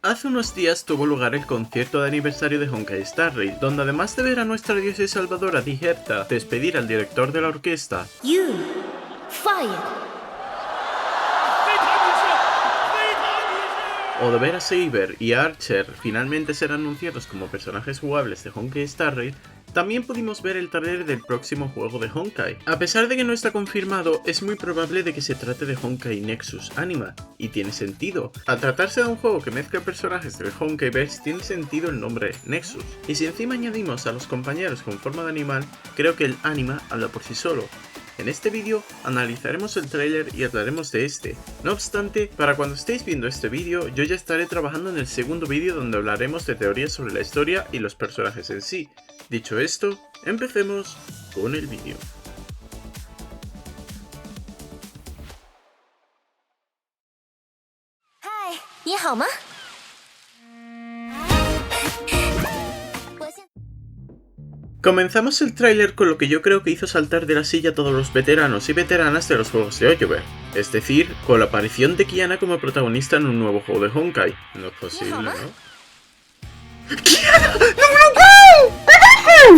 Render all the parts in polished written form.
Hace unos días tuvo lugar el concierto de aniversario de Honkai Star Rail, donde además de ver a nuestra diosa y salvadora Digerta despedir al director de la orquesta, You fired. o de ver a Saber y a Archer finalmente ser anunciados como personajes jugables de Honkai Star Rail, también pudimos ver el trailer del próximo juego de Honkai. A pesar de que no está confirmado, es muy probable de que se trate de Honkai Nexus Anima, y tiene sentido. Al tratarse de un juego que mezcla personajes del Honkaiverse, tiene sentido el nombre Nexus. Y si encima añadimos a los compañeros con forma de animal, creo que el anima habla por sí solo. En este vídeo analizaremos el tráiler y hablaremos de este. No obstante, para cuando estéis viendo este vídeo, yo ya estaré trabajando en el segundo vídeo donde hablaremos de teorías sobre la historia y los personajes en sí. Dicho esto, empecemos con el vídeo. Hi, 你好吗？ Comenzamos el tráiler con lo que yo creo que hizo saltar de la silla a todos los veteranos y veteranas de los juegos de Hoyoverse, es decir, con la aparición de Kiana como protagonista en un nuevo juego de Honkai. No es posible, ¿no? ¡Kiana! ¡No me lo creo!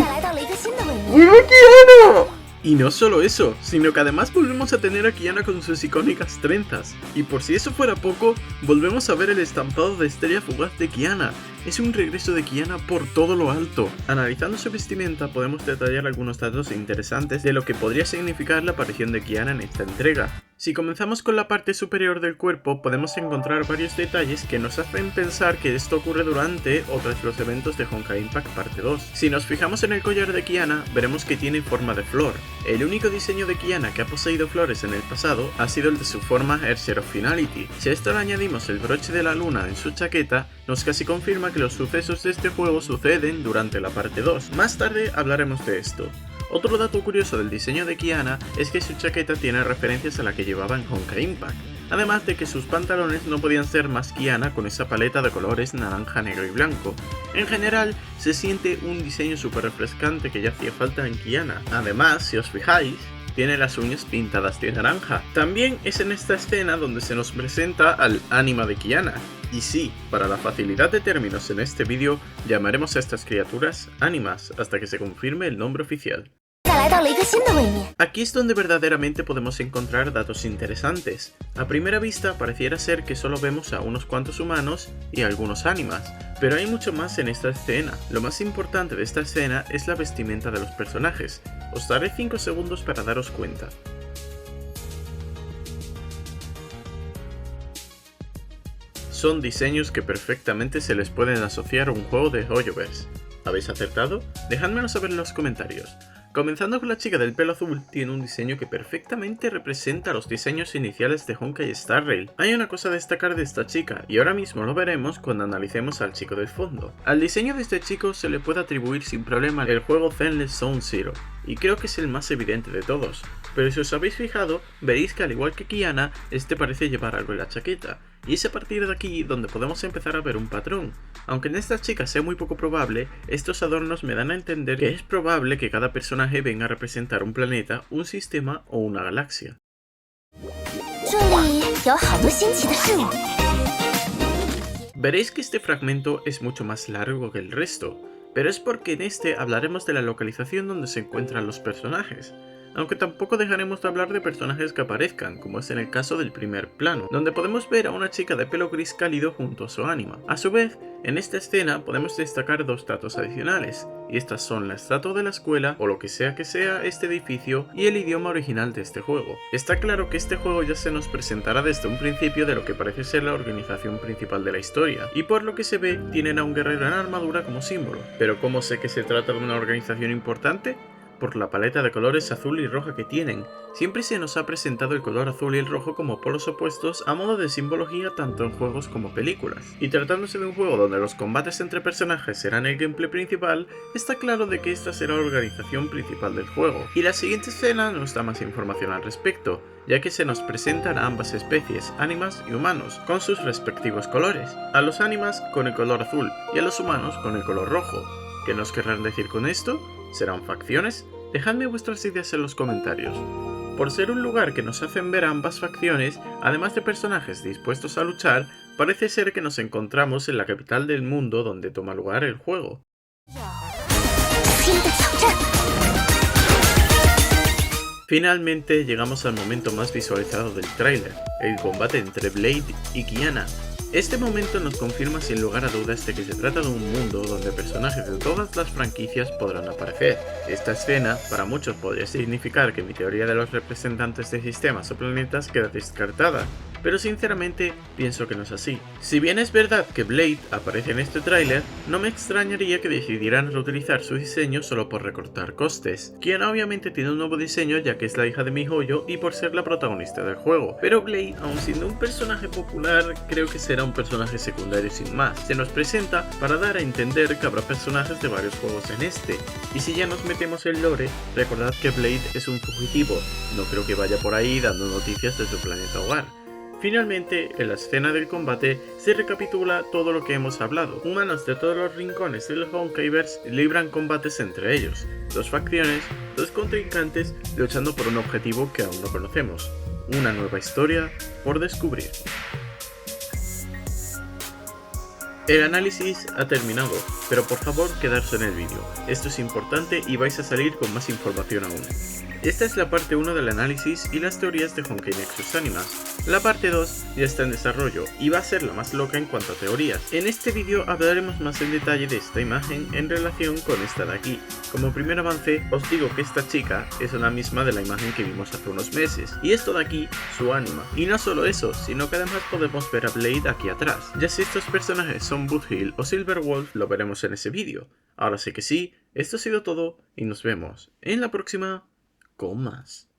来到了一个新的文明。 ¡Mira Kiana! Y no solo eso, sino que además volvemos a tener a Kiana con sus icónicas trenzas. Y por si eso fuera poco, volvemos a ver el estampado de estrella fugaz de Kiana. Es un regreso de Kiana por todo lo alto. Analizando su vestimenta podemos detallar algunos datos interesantes de lo que podría significar la aparición de Kiana en esta entrega. Si comenzamos con la parte superior del cuerpo, podemos encontrar varios detalles que nos hacen pensar que esto ocurre durante o tras los eventos de Honkai Impact Parte 2. Si nos fijamos en el collar de Kiana, veremos que tiene forma de flor. El único diseño de Kiana que ha poseído flores en el pasado ha sido el de su forma Heir of Finality. Si a esto le añadimos el broche de la luna en su chaqueta, nos casi confirma que los sucesos de este juego suceden durante la parte 2. Más tarde hablaremos de esto. Otro dato curioso del diseño de Kiana es que su chaqueta tiene referencias a la que llevaba en Honkai Impact, además de que sus pantalones no podían ser más Kiana con esa paleta de colores naranja, negro y blanco. En general, se siente un diseño súper refrescante que ya hacía falta en Kiana. Además, si os fijáis, tiene las uñas pintadas de naranja. También es en esta escena donde se nos presenta al ánima de Kiana. Y sí, para la facilidad de términos en este vídeo, llamaremos a estas criaturas ánimas hasta que se confirme el nombre oficial. 再来到了一个新的位面。 Aquí es donde verdaderamente podemos encontrar datos interesantes. A primera vista pareciera ser que solo vemos a unos cuantos humanos y algunos ánimas, pero hay mucho más en esta escena. Lo más importante de esta escena es la vestimenta de los personajes. Os daré 5 segundos para daros cuenta. Son diseños que perfectamente se les pueden asociar a un juego de Hoyoverse. ¿Habéis acertado? Dejádmelo saber en los comentarios. Comenzando con la chica del pelo azul, tiene un diseño que perfectamente representa los diseños iniciales de Honkai Star Rail. Hay una cosa a destacar de esta chica, y ahora mismo lo veremos cuando analicemos al chico del fondo. Al diseño de este chico se le puede atribuir sin problema el juego Zenless Zone Zero, y creo que es el más evidente de todos. Pero si os habéis fijado, veréis que al igual que Kiana, este parece llevar algo en la chaqueta, y es a partir de aquí donde podemos empezar a ver un patrón. Aunque en esta chica sea muy poco probable, estos adornos me dan a entender que es probable que cada personaje venga a representar un planeta, un sistema o una galaxia. 这里有好多新奇的事物。 Veréis que este fragmento es mucho más largo que el resto, pero es porque en este hablaremos de la localización donde se encuentran los personajes. Aunque tampoco dejaremos de hablar de personajes que aparezcan, como es en el caso del primer plano, donde podemos ver a una chica de pelo gris cálido junto a su ánima. A su vez, en esta escena podemos destacar dos datos adicionales, y estas son la estatua de la escuela, o lo que sea este edificio, y el idioma original de este juego. Está claro que este juego ya se nos presentará desde un principio de lo que parece ser la organización principal de la historia, y por lo que se ve, tienen a un guerrero en armadura como símbolo. Pero ¿cómo sé que se trata de una organización importante? Por la paleta de colores azul y roja que tienen. Siempre se nos ha presentado el color azul y el rojo como polos opuestos a modo de simbología tanto en juegos como películas. Y tratándose de un juego donde los combates entre personajes serán el gameplay principal, está claro de que esta será la organización principal del juego. Y la siguiente escena nos da más información al respecto, ya que se nos presentan a ambas especies, ánimas y humanos, con sus respectivos colores. A los ánimas con el color azul y a los humanos con el color rojo. ¿Qué nos querrán decir con esto? ¿Serán facciones? Dejadme vuestras ideas en los comentarios. Por ser un lugar que nos hacen ver a ambas facciones, además de personajes dispuestos a luchar, Parece ser que nos encontramos en la capital del mundo donde toma lugar el juego. 新的挑战。 Finalmente llegamos al momento más visualizado del tráiler, el combate entre Blade y Kiana. Este momento nos confirma sin lugar a dudas de que se trata de un mundo donde personajes de todas las franquicias podrán aparecer. Esta escena para muchos podría significar que mi teoría de los representantes de sistemas o planetas queda descartada, pero sinceramente pienso que no es así. Si bien es verdad que Blade aparece en este tráiler, no me extrañaría que decidieran reutilizar su diseño solo por recortar costes. Kiana obviamente tiene un nuevo diseño ya que es la hija de MiHoYo y por ser la protagonista del juego, pero Blade, aun siendo un personaje popular, creo que será un personaje secundario sin más. Se nos presenta para dar a entender que habrá personajes de varios juegos en este, y si ya nos metemos en lore, recordad que Blade es un fugitivo, no creo que vaya por ahí dando noticias de su planeta hogar. Finalmente, en la escena del combate, se recapitula todo lo que hemos hablado. Humanos de todos los rincones del Honkaverse libran combates entre ellos, dos facciones, dos contrincantes luchando por un objetivo que aún no conocemos. Una nueva historia por descubrir. El análisis ha terminado, pero por favor quedaros en el vídeo, esto es importante y vais a salir con más información aún. Esta es la parte 1 del análisis y las teorías de Honkai Nexus Animas. La parte 2 ya está en desarrollo y va a ser la más loca en cuanto a teorías. En este vídeo hablaremos más en detalle de esta imagen en relación con esta de aquí. Como primer avance os digo que esta chica es la misma de la imagen que vimos hace unos meses, y esto de aquí su ánima. Y no solo eso, sino que además podemos ver a Blade aquí atrás. Ya si estos personajes son Boothill o Silverwolf lo veremos en ese vídeo. Ahora sí que sí, esto ha sido todo y nos vemos en la próxima con más.